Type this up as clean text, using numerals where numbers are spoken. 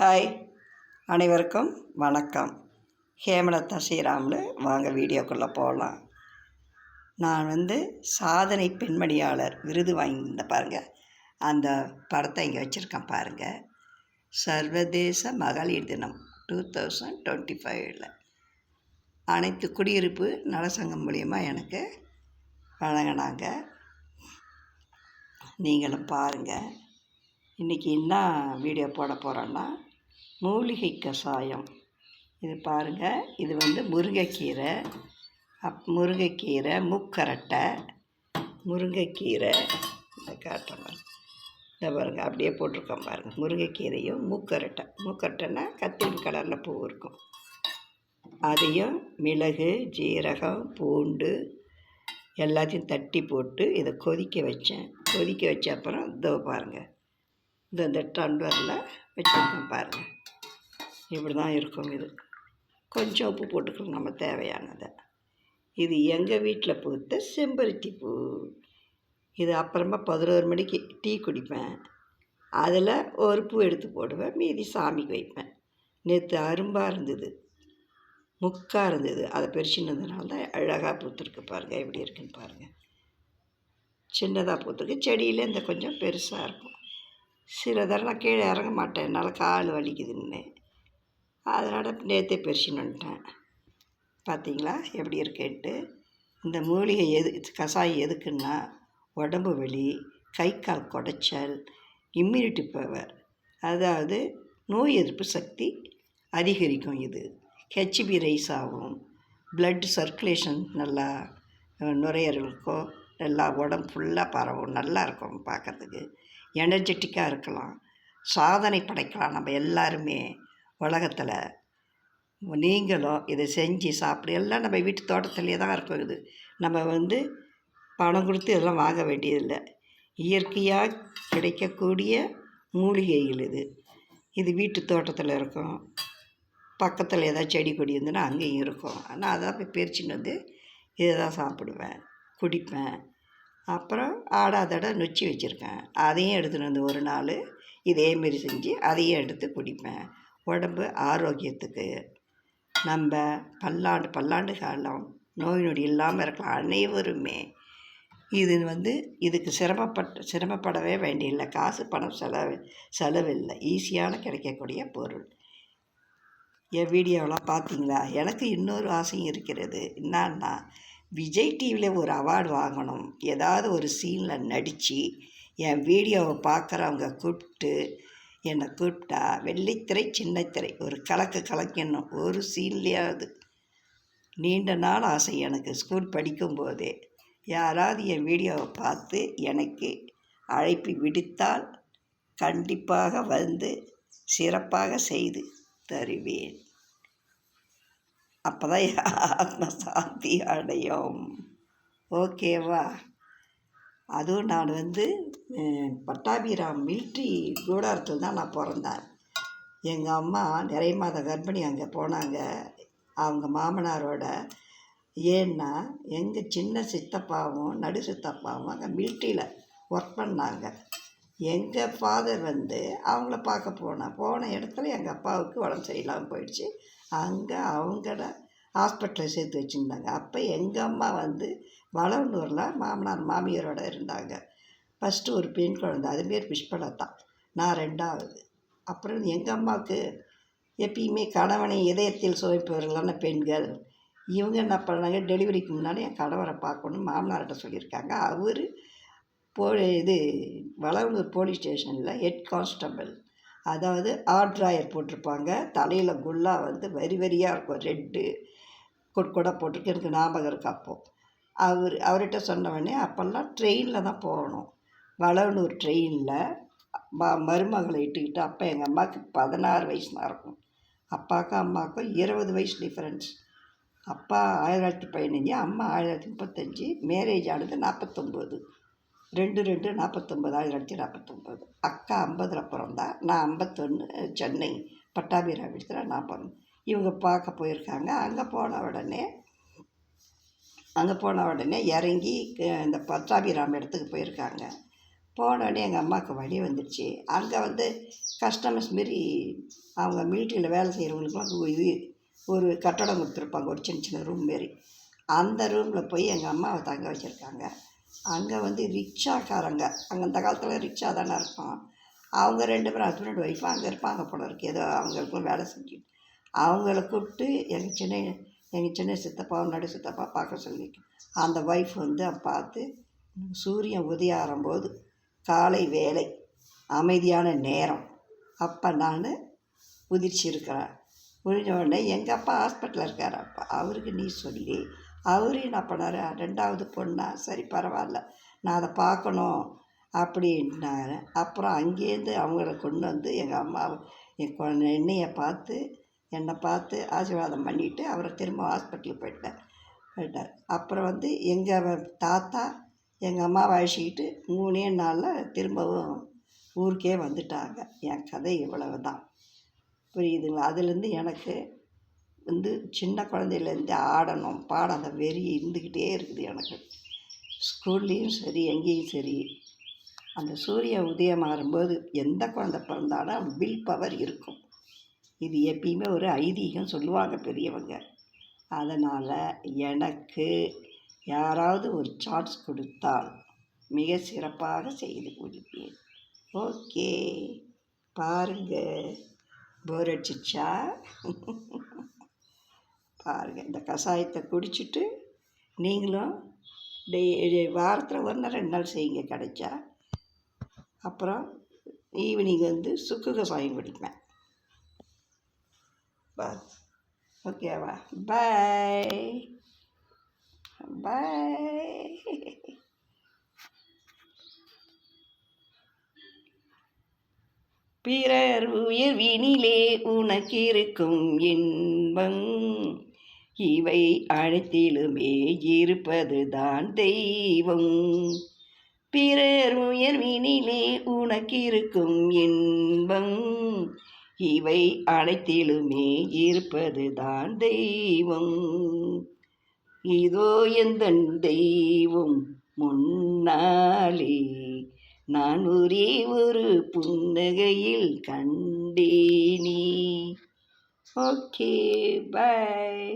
Hi, அனைவருக்கும் வணக்கம். ஹேமலதா ஸ்ரீராம்னு வாங்க வீடியோக்குள்ளே போகலாம். நான் சாதனை பெண்மணியாளர் விருது வாங்கியிருந்த பாருங்கள், அந்த படத்தை இங்கே வச்சுருக்கேன் பாருங்கள். சர்வதேச மகளிர் தினம் 2025 அனைத்து குடியிருப்பு நலசங்கம் மூலியமாக எனக்கு வழங்கினாங்க. நீங்களும் பாருங்கள். இன்றைக்கி என்ன வீடியோ போட போகிறோன்னா, மூலிகை கஷாயம். இது பாருங்கள், இது முருங்கைக்கீரை, முருங்கைக்கீரை, மூக்கரட்டை, முருங்கைக்கீரை காட்டுறேன். இதை பாருங்கள், அப்படியே போட்டிருக்கோம் பாருங்கள். முருங்கைக்கீரையும் மூக்கரட்டைன்னா கத்திரி கலரில் பூ இருக்கும். அதையும் மிளகு, ஜீரகம், பூண்டு எல்லாத்தையும் தட்டி போட்டு இதை கொதிக்க வச்சேன். கொதிக்க வச்ச அப்புறம் இதோ பாருங்கள், இந்த டம்ளரில் வச்சுருக்கோம் பாருங்கள். இப்படி தான் இருக்கும். இது கொஞ்சம் உப்பு போட்டுக்கலாம் நம்ம தேவையானதை. இது எங்கள் வீட்டில் பூத்த செம்பருத்தி பூ. இது அப்புறமா 11 மணிக்கு டீ குடிப்பேன். அதில் ஒரு பூ எடுத்து போடுவேன், மீதி சாமிக்கு வைப்பேன். நேற்று அரும்பாக இருந்தது, முக்காக இருந்தது. அதை பெருசினதுனால தான் அழகாக பூத்துருக்கு பாருங்கள். எப்படி இருக்குன்னு பாருங்கள். சின்னதாக பூத்துருக்கு. செடியில் இந்த கொஞ்சம் பெருசாக இருக்கும். சில தடவை நான் கீழே இறங்க மாட்டேன், என்னால் கால் வலிக்குதுன்னு. அதனால் நேற்றே பெருசின்னு வந்துட்டேன். பார்த்தீங்களா எப்படி இருக்குன்ட்டு. இந்த மூலிகை கஷாயம் எதுக்குன்னா, உடம்பு வலி, கை கால் குடைச்சல், இம்யூனிட்டி பவர், அதாவது நோய் எதிர்ப்பு சக்தி அதிகரிக்கும். இது ஹெச்பி ரைஸ் ஆகும். பிளட் சர்க்குலேஷன் நல்லா நுரையீரலுக்கோ நல்லா உடம்பு ஃபுல்லாக பரவும். நல்லா இருக்கும் பார்க்குறதுக்கு. எனர்ஜெட்டிக்காக இருக்கலாம், சாதனை படைக்கலாம். நம்ம எல்லாருமே உலகத்தில் நீங்களும் இதை செஞ்சு சாப்பிடு. எல்லாம் நம்ம வீட்டு தோட்டத்துலேயே தான் இருக்கும். இது நம்ம பணம் கொடுத்து இதெல்லாம் வாங்க வேண்டியதில்லை. இயற்கையாக கிடைக்கக்கூடிய மூலிகைகள் இது வீட்டு தோட்டத்தில் இருக்கும். பக்கத்தில் ஏதாவது செடி கொடி இருந்துன்னா அங்கேயும் இருக்கும். ஆனால் அதான் போய் பறிச்சுன்னு இதை தான் சாப்பிடுவேன், குடிப்பேன். அப்புறம் ஆடாதடை நொச்சி வச்சுருக்கேன், அதையும் எடுத்துகிட்டு ஒரு நாள் இதேமாரி செஞ்சு அதையும் எடுத்து குடிப்பேன். உடம்பு ஆரோக்கியத்துக்கு நம்ம பல்லாண்டு காலம் நோய் நொடி இல்லாமல் இருக்கலாம் அனைவருமே. இது இதுக்கு சிரமப்படவே வேண்டியதில்லை. காசு பணம் செலவில்லை. ஈஸியான கிடைக்கக்கூடிய பொருள். என் வீடியோவெலாம் பார்த்தீங்களா? எனக்கு இன்னொரு ஆசையும் இருக்கிறது. என்னன்னா, விஜய் டிவியில் ஒரு அவார்டு வாங்கணும். ஏதாவது ஒரு சீனில் நடித்து என் வீடியோவை பார்க்குறவங்க என்னை கூப்பிட்டா வெள்ளித்திரை சின்னத்திரை ஒரு கலக்கணும், ஒரு சீன்லேயாவது. நீண்ட நாள் ஆசை எனக்கு. ஸ்கூல் படிக்கும்போதே யாராவது என் வீடியோவை பார்த்து எனக்கு அழைப்பு விடுத்தால் கண்டிப்பாக சிறப்பாக செய்து தருவேன். அப்போ தான் ஆத்ம சாந்தி அடையும். ஓகேவா? அதுவும் நான் பட்டாபிராம் மிலிட்ரி கூடாரத்தில் தான் நான் பிறந்தேன். எங்கள் அம்மா நிறைய மாத கர்ப்பிணி அங்கே போனாங்க அவங்க மாமனாரோட. ஏன்னா எங்கள் சின்ன சித்தப்பாவும் நடு சித்தப்பாவும் அங்கே மிலிட்ரியில் ஒர்க் பண்ணாங்க. எங்கள் ஃபாதர் அவங்கள பார்க்க போன இடத்துல எங்கள் அப்பாவுக்கு உடம்பு சரியில்லாமல் போயிடுச்சு. அங்கே அவங்கள ஹாஸ்பிட்டலில் சேர்த்து வச்சுருந்தாங்க. அப்போ எங்கள் அம்மா வளவனூரில் மாமனார் மாமியாரோடு இருந்தாங்க. ஃபஸ்ட்டு ஒரு பெண் குழந்தை, அதுமாரி புஷ்பலதா. நான் 2வது. அப்புறம் எங்கள் அம்மாவுக்கு எப்பயுமே கணவனை இதயத்தில் சுவைப்பவர்களான பெண்கள். இவங்க என்ன பண்ணாங்க, டெலிவரிக்கு முன்னாடி என் கணவரை பார்க்கணும் மாமனார்கிட்ட சொல்லியிருக்காங்க. அவர் வளவனூர் போலீஸ் ஸ்டேஷனில் ஹெட் கான்ஸ்டபிள். அதாவது ஆட்ராயர் போட்டிருப்பாங்க, தலையில் குல்லா வரியாக இருக்கும், ரெட்டு கொடை போட்டிருக்கு. எனக்கு ஞாபகம் இருக்குது. அப்போது அவர்கிட்ட சொன்னவொடனே அப்போல்லாம் ட்ரெயினில் தான் போகணும். வளவனூர் ட்ரெயினில் மருமகளை இட்டுக்கிட்டு. அப்போ எங்கள் அம்மாவுக்கு 16 வயசு தான் இருக்கும். அப்பாவுக்கும் அம்மாவுக்கும் 20 வயசு டிஃப்ரென்ஸ். அப்பா 1915, அம்மா 1935. மேரேஜ் ஆனது 49. 2/2/49, 1949. அக்கா 50 பிறந்தா. நான் 51, சென்னை பட்டாபிராம் இடத்துல நான் பிறந்தேன். இவங்க பார்க்க போயிருக்காங்க. அங்கே போன உடனே இறங்கி இந்த பட்டாபிராம் இடத்துக்கு போயிருக்காங்க. போனோடனே எங்கள் அம்மாவுக்கு வலி வந்துடுச்சு. அங்கே கஸ்டமர்ஸ் மாரி அவங்க மிலிட்ரியில் வேலை செய்கிறவங்களுக்குலாம் இது ஒரு கட்டடம் கொடுத்துருப்பாங்க, ஒரு சின்ன சின்ன ரூம் மாரி. அந்த ரூமில் போய் எங்கள் அம்மாவை தங்க வச்சுருக்காங்க. அங்கே வந்து ரிக்ஷாக்காரங்க, அங்கே அந்த காலத்தில் ரிக்ஷா தானே இருக்கும், அவங்க 2 பேரும் ஹஸ்பண்ட் ஒய்ஃபு அங்கே இருப்பாங்க போல இருக்குது. ஏதோ அவங்களுக்கும் வேலை செஞ்சுட்டு அவங்கள கூப்பிட்டு எங்கள் சின்ன சித்தப்பா, நடு சித்தப்பா பார்க்க சொல்லி அந்த ஒய்ஃப் வந்து பார்த்து சூரியன் உதயம் ஆகும்போது காலை வேலை அமைதியான நேரம் அப்போ நான் உதிர்ச்சிருக்கிறேன். முடிஞ்ச உடனே எங்கள் அப்பா ஹாஸ்பிட்டலில் இருக்கார். அப்பா அவருக்கு நீ சொல்லி அவர் என்ன பண்ணார், 2வது பொண்ணா சரி பரவாயில்ல நான் அதை பார்க்கணும் அப்படின்னாரு. அப்புறம் அங்கேருந்து அவங்கள கொண்டு வந்து எங்கள் அம்மாவை என்னையை பார்த்து என்னை பார்த்து ஆசீர்வாதம் பண்ணிவிட்டு அவரை திரும்ப ஹாஸ்பிட்டலுக்கு போயிட்டார். அப்புறம் வந்து எங்கள் தாத்தா எங்கள் அம்மாவை அழைச்சிக்கிட்டு 3 நாளில் திரும்பவும் ஊருக்கே வந்துட்டாங்க. என் கதை இவ்வளவு தான், புரியுதுங்களா? அதுலேருந்து எனக்கு வந்து சின்ன குழந்தையிலேருந்து ஆடணும் பாடம் அந்த வெறி இருந்துக்கிட்டே இருக்குது எனக்கு. ஸ்கூல்லேயும் சரி எங்கேயும் சரி அந்த சூரிய உதயம் ஆகும்போது எந்த குழந்தை பிறந்தாலும் வில் பவர் இருக்கும். இது எப்பயுமே ஒரு ஐதீகம் சொல்லுவாங்க பெரியவங்க. அதனால் எனக்கு யாராவது ஒரு சான்ஸ் கொடுத்தால் மிக சிறப்பாக செய்து கொடுப்பேன். ஓகே, பாருங்கள். போர் அடிச்சிச்சா? பாருங்கள், இந்த கஷாயத்தை குடிச்சிட்டு நீங்களும் வாரத்தில் 1 நாள் 2 நாள் செய்யுங்க கிடைச்சா. அப்புறம் ஈவினிங் வந்து சுக்கு கஷாயம் குடிப்பேன். ஓகேவா? பாய் பாய். பிறர் உயர்வினிலே உனக்கிருக்கும் இன்பம் இவை அனைத்திலுமே இருப்பதுதான் தெய்வம். பிறர் உயர்வினிலே உனக்கிருக்கும் இன்பம் இவை அனைத்திலுமே இருப்பதுதான் தெய்வம். இதோ எந்தன் தெய்வம் முன்னாலே நான் ஒரே ஒரு புன்னகையில் கண்டேனே. ஓகே, பாய்.